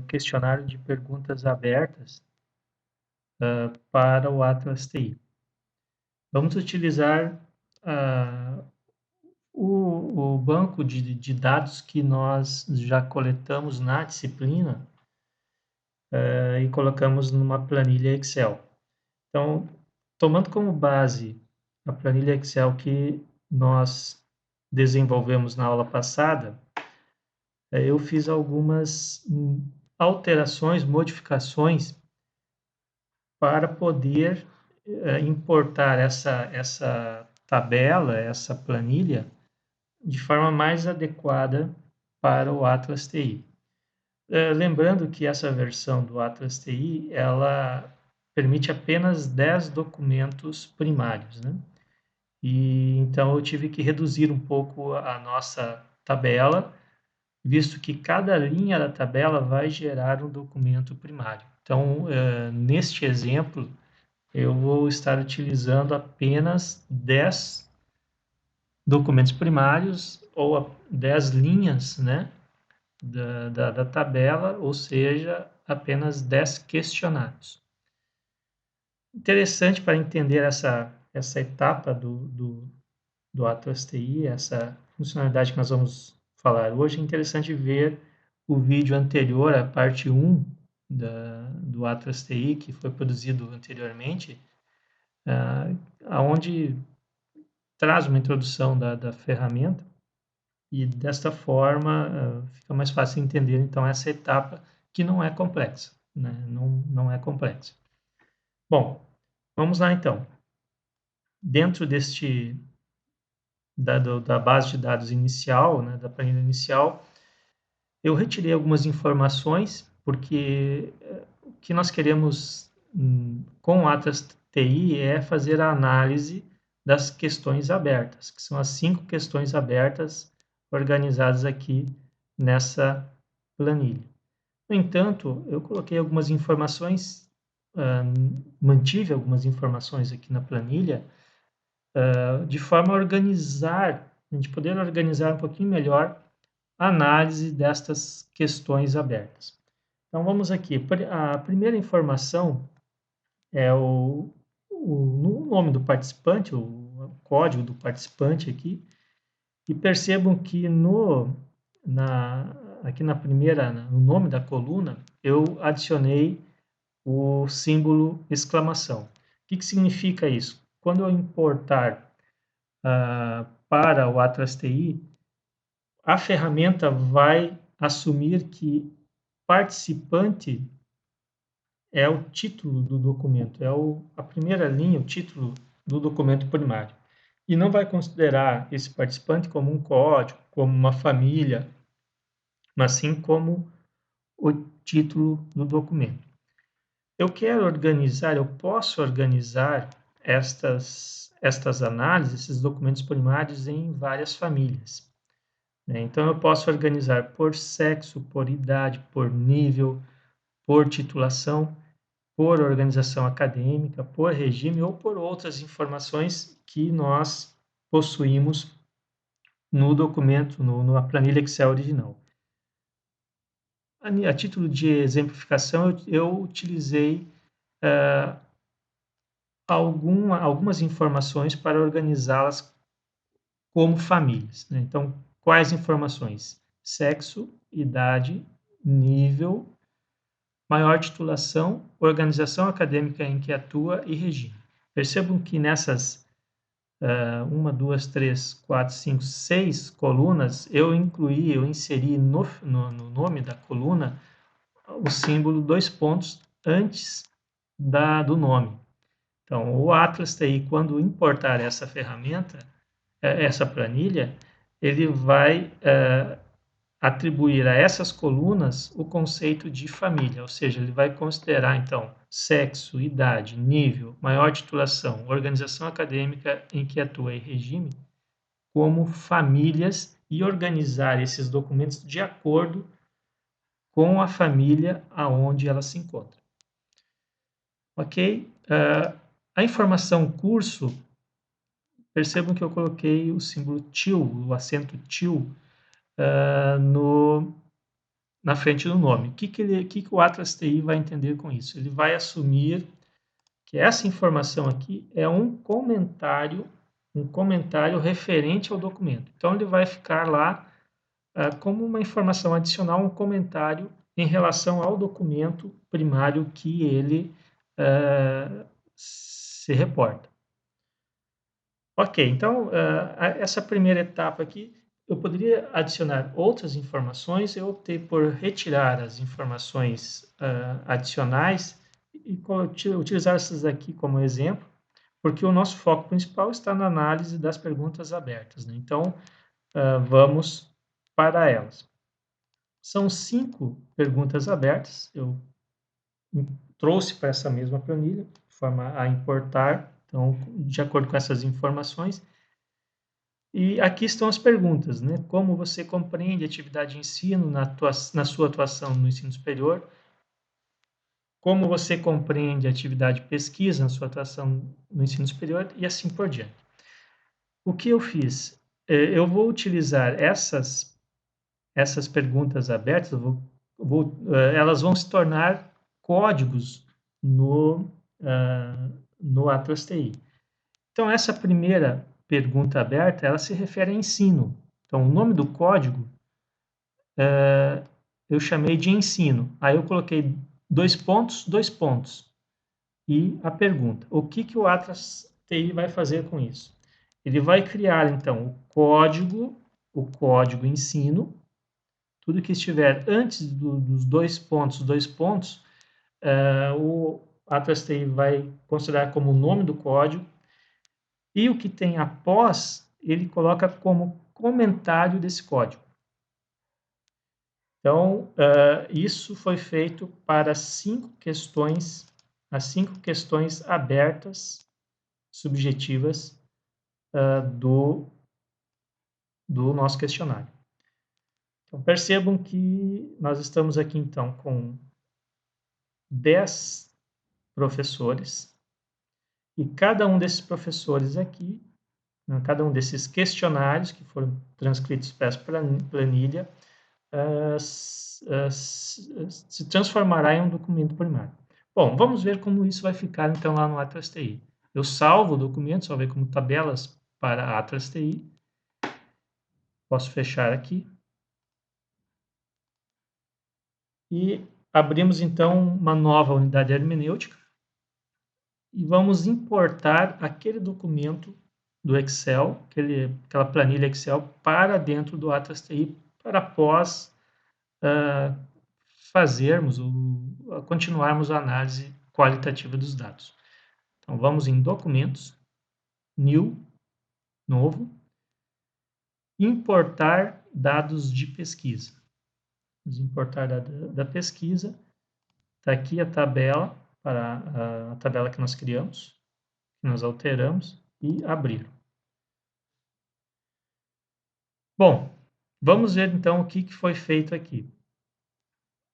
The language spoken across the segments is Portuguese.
questionário de perguntas abertas para o Atlas TI. Vamos utilizar o banco de dados que nós já coletamos na disciplina e colocamos numa planilha Excel. Então, tomando como base a planilha Excel que nós desenvolvemos na aula passada, eu fiz algumas alterações, modificações para poder importar essa tabela, essa planilha, de forma mais adequada para o Atlas TI. Lembrando que essa versão do Atlas TI, ela permite apenas 10 documentos primários, né? E então eu tive que reduzir um pouco a nossa tabela, visto que cada linha da tabela vai gerar um documento primário. Então, neste exemplo, eu vou estar utilizando apenas 10 documentos primários ou 10 linhas, né, da tabela, ou seja, apenas 10 questionários. Interessante para entender essa etapa do Atlas TI, essa funcionalidade que nós vamos falar hoje, é interessante ver o vídeo anterior, a parte 1 do Atlas TI, que foi produzido anteriormente, onde traz uma introdução da ferramenta e desta forma fica mais fácil entender então essa etapa que não é complexa, né? Não é complexa. Bom, vamos lá então. Dentro da base de dados inicial, né, da planilha inicial, eu retirei algumas informações porque o que nós queremos com o Atlas TI é fazer a análise das questões abertas, que são as 5 questões abertas organizadas aqui nessa planilha. No entanto, eu coloquei algumas informações, mantive algumas informações aqui na planilha, de forma a a gente poder organizar um pouquinho melhor a análise destas questões abertas. Então, vamos aqui. A primeira informação é o nome do participante, o código do participante aqui, e percebam que aqui no nome da coluna, eu adicionei o símbolo exclamação. O que significa isso? Quando eu importar para o Atlas TI, a ferramenta vai assumir que participante é o título do documento, é a primeira linha, o título do documento primário. E não vai considerar esse participante como um código, como uma família, mas sim como o título do documento. Eu posso organizar estas análises, esses documentos primários em várias famílias. Então, eu posso organizar por sexo, por idade, por nível, por titulação, por organização acadêmica, por regime ou por outras informações que nós possuímos no documento, na planilha Excel original. A título de exemplificação, eu utilizei algumas informações para organizá-las como famílias, né? Então, quais informações? Sexo, idade, nível, maior titulação, organização acadêmica em que atua e regime. Percebam que nessas 1, 2, 3, 4, 5, 6 colunas, eu inseri no nome da coluna o símbolo 2 pontos antes do nome. Então, o Atlas TI, quando importar essa ferramenta, essa planilha, ele vai atribuir a essas colunas o conceito de família, ou seja, ele vai considerar, então, sexo, idade, nível, maior titulação, organização acadêmica em que atua e regime, como famílias e organizar esses documentos de acordo com a família aonde ela se encontra. Ok? A informação curso, percebam que eu coloquei o símbolo TIL, o acento TIL, na frente do nome. O que o Atlas TI vai entender com isso? Ele vai assumir que essa informação aqui é um comentário referente ao documento. Então, ele vai ficar lá como uma informação adicional, um comentário em relação ao documento primário que ele se reporta. Ok, então, essa primeira etapa aqui, eu poderia adicionar outras informações, eu optei por retirar as informações adicionais e utilizar essas aqui como exemplo, porque o nosso foco principal está na análise das perguntas abertas, né? Então, vamos para elas. São 5 perguntas abertas, eu trouxe para essa mesma planilha, de forma a importar, então, de acordo com essas informações. E aqui estão as perguntas, né? Como você compreende a atividade de ensino na sua atuação no ensino superior? Como você compreende a atividade de pesquisa na sua atuação no ensino superior? E assim por diante. O que eu fiz? Eu vou utilizar essas perguntas abertas, elas vão se tornar códigos no Atlas TI. Então, essa primeira pergunta aberta, ela se refere a ensino. Então, o nome do código eu chamei de ensino. Aí eu coloquei 2 pontos, 2 pontos. E a pergunta, o que o Atlas TI vai fazer com isso? Ele vai criar, então, o código ensino, tudo que estiver antes dos 2 pontos, o Atlas TI vai considerar como o nome do código, e o que tem após, ele coloca como comentário desse código. Então, isso foi feito para as 5 questões abertas, subjetivas, do nosso questionário. Então, percebam que nós estamos aqui, então, com 10 professores, e cada um desses professores aqui, cada um desses questionários que foram transcritos para essa planilha, se transformará em um documento primário. Bom, vamos ver como isso vai ficar, então, lá no Atlas TI. Eu salvo o documento, salvei como tabelas para Atlas TI. Posso fechar aqui. E abrimos, então, uma nova unidade hermenêutica e vamos importar aquele documento do Excel, aquela planilha Excel, para dentro do Atlas TI, para após continuarmos a análise qualitativa dos dados. Então, vamos em Documentos, New, Novo, Importar dados de pesquisa. Vamos importar da pesquisa. Está aqui a tabela, para a tabela que nós criamos, que nós alteramos, e abrir. Bom, vamos ver então o que foi feito aqui.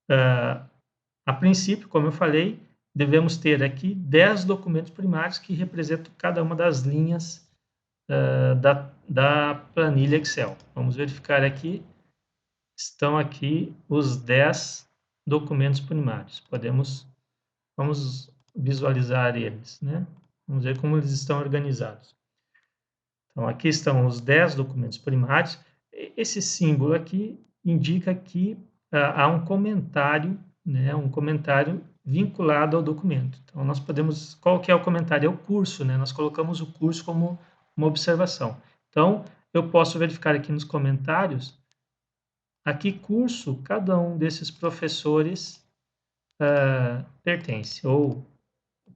A princípio, como eu falei, devemos ter aqui 10 documentos primários que representam cada uma das linhas da planilha Excel. Vamos verificar aqui. Estão aqui os 10 documentos primários. Vamos visualizar eles, né? Vamos ver como eles estão organizados. Então, aqui estão os 10 documentos primários. Esse símbolo aqui indica que há um comentário, né? Um comentário vinculado ao documento. Então, nós podemos... Qual que é o comentário? É o curso, né? Nós colocamos o curso como uma observação. Então, eu posso verificar aqui nos comentários a que curso cada um desses professores pertence, ou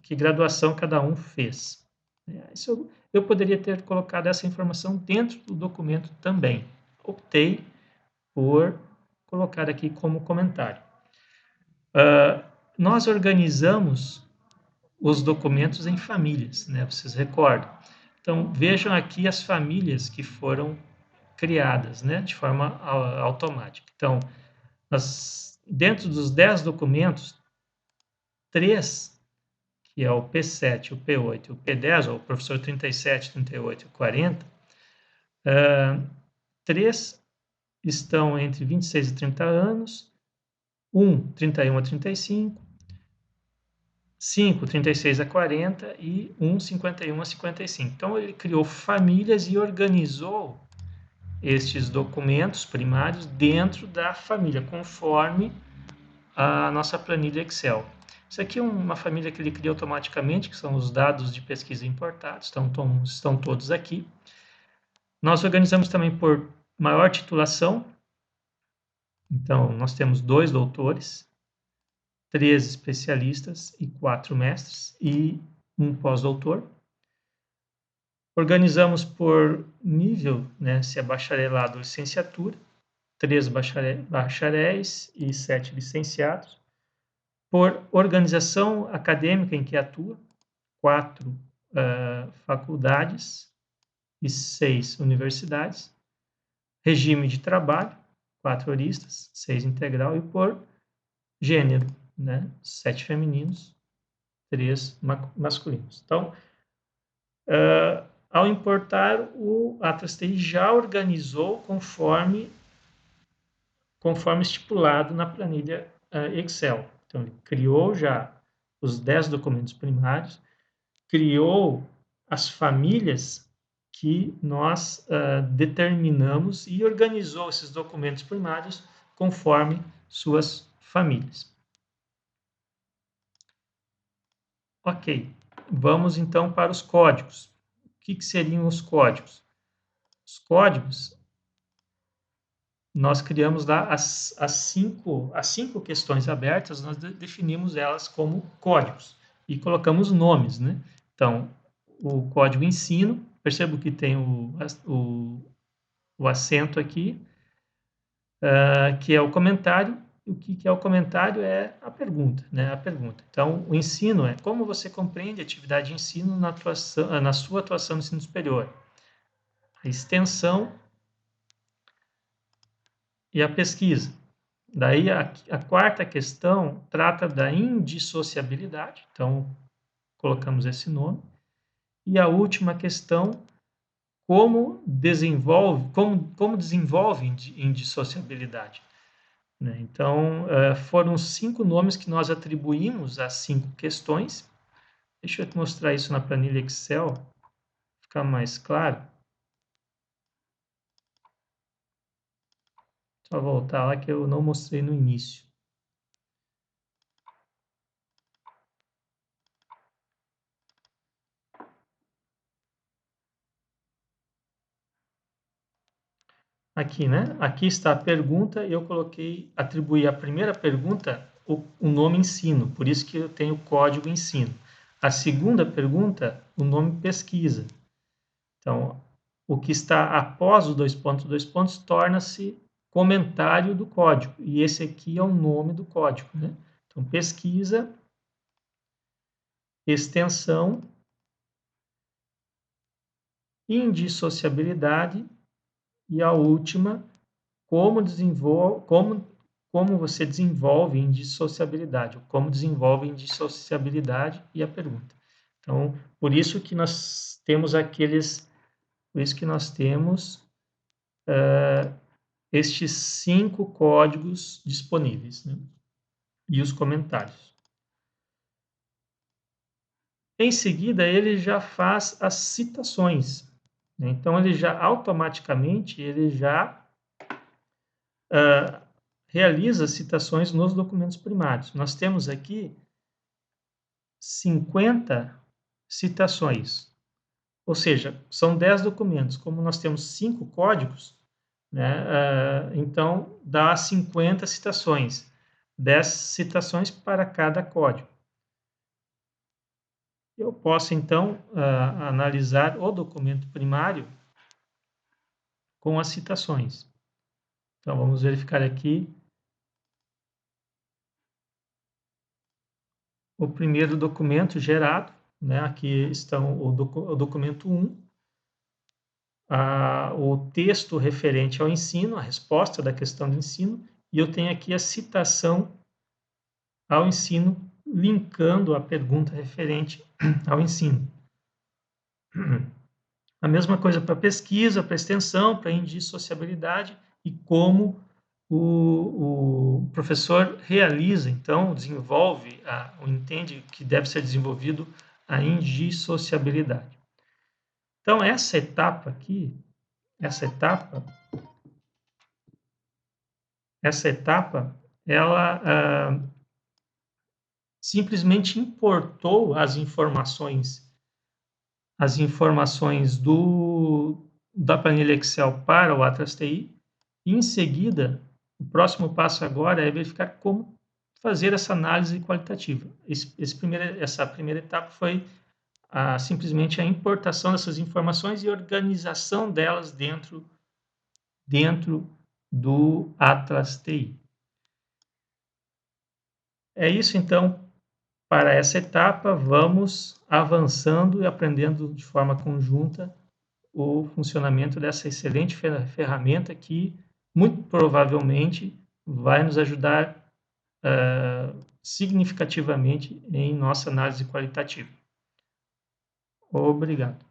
que graduação cada um fez. Eu poderia ter colocado essa informação dentro do documento também. Optei por colocar aqui como comentário. Nós organizamos os documentos em famílias, né? Vocês recordam? Então, vejam aqui as famílias que foram criadas, né? De forma automática. Então, dentro dos 10 documentos, 3, que é o P7, o P8 e o P10, ou o professor 37, 38 e 40, 3 estão entre 26 e 30 anos, 1, 31 a 35, 5, 36 a 40 e 1, 51 a 55. Então, ele criou famílias e organizou estes documentos primários dentro da família, conforme a nossa planilha Excel. Isso aqui é uma família que ele cria automaticamente, que são os dados de pesquisa importados, estão todos aqui. Nós organizamos também por maior titulação. Então, nós temos 2 doutores, 3 especialistas e 4 mestres e um pós-doutor. Organizamos por nível, né, se é bacharelado ou licenciatura, 3 bacharéis e 7 licenciados. Por organização acadêmica em que atua, 4 faculdades e 6 universidades. Regime de trabalho, 4 horistas, 6 integral. E por gênero, né, 7 femininos, 3 masculinos. Então, ao importar, o Atlas TI já organizou conforme estipulado na planilha Excel. Então, ele criou já os 10 documentos primários, criou as famílias que nós determinamos e organizou esses documentos primários conforme suas famílias. Ok, vamos então para os códigos. O que seriam os códigos? Os códigos, nós criamos lá as cinco questões abertas, nós definimos elas como códigos e colocamos nomes, né? Então, o código ensino, percebo que tem o acento aqui, que é o comentário. O que é o comentário? É a pergunta, né? A pergunta. Então, o ensino é como você compreende a atividade de ensino na sua atuação no ensino superior. A extensão e a pesquisa. Daí, a quarta questão trata da indissociabilidade, então, colocamos esse nome. E a última questão, como desenvolve indissociabilidade. Né? Então, foram 5 nomes que nós atribuímos às 5 questões. Deixa eu te mostrar isso na planilha Excel, ficar mais claro. Só voltar lá que eu não mostrei no início. Aqui, né? Aqui está a pergunta e eu atribuí à primeira pergunta o nome ensino, por isso que eu tenho o código ensino. A segunda pergunta, o nome pesquisa. Então, o que está após o dois pontos, torna-se comentário do código. E esse aqui é o nome do código, né? Então, pesquisa, extensão, indissociabilidade e a última, como você desenvolve indissociabilidade, como desenvolve indissociabilidade e a pergunta. Então, por isso que nós temos estes 5 códigos disponíveis, né? E os comentários. Em seguida, ele já faz as citações, né? Então, ele já automaticamente realiza citações nos documentos primários. Nós temos aqui 50 citações, ou seja, são 10 documentos. Como nós temos 5 códigos, né, então dá 50 citações, 10 citações para cada código. Eu posso, então, analisar o documento primário com as citações. Então, vamos verificar aqui o primeiro documento gerado, né? Aqui estão o documento 1, o texto referente ao ensino, a resposta da questão de ensino, e eu tenho aqui a citação ao ensino, linkando a pergunta referente ao ensino. A mesma coisa para pesquisa, para extensão, para indissociabilidade e como o professor realiza, então, desenvolve, ou entende que deve ser desenvolvido a indissociabilidade. Então, essa etapa aqui, essa etapa, ela simplesmente importou as informações da planilha Excel para o Atlas TI, e em seguida, o próximo passo agora é verificar como fazer essa análise qualitativa. Essa primeira etapa foi simplesmente a importação dessas informações e organização delas dentro do Atlas TI. É isso, então, para essa etapa, vamos avançando e aprendendo de forma conjunta o funcionamento dessa excelente ferramenta que, muito provavelmente, vai nos ajudar significativamente em nossa análise qualitativa. Obrigado.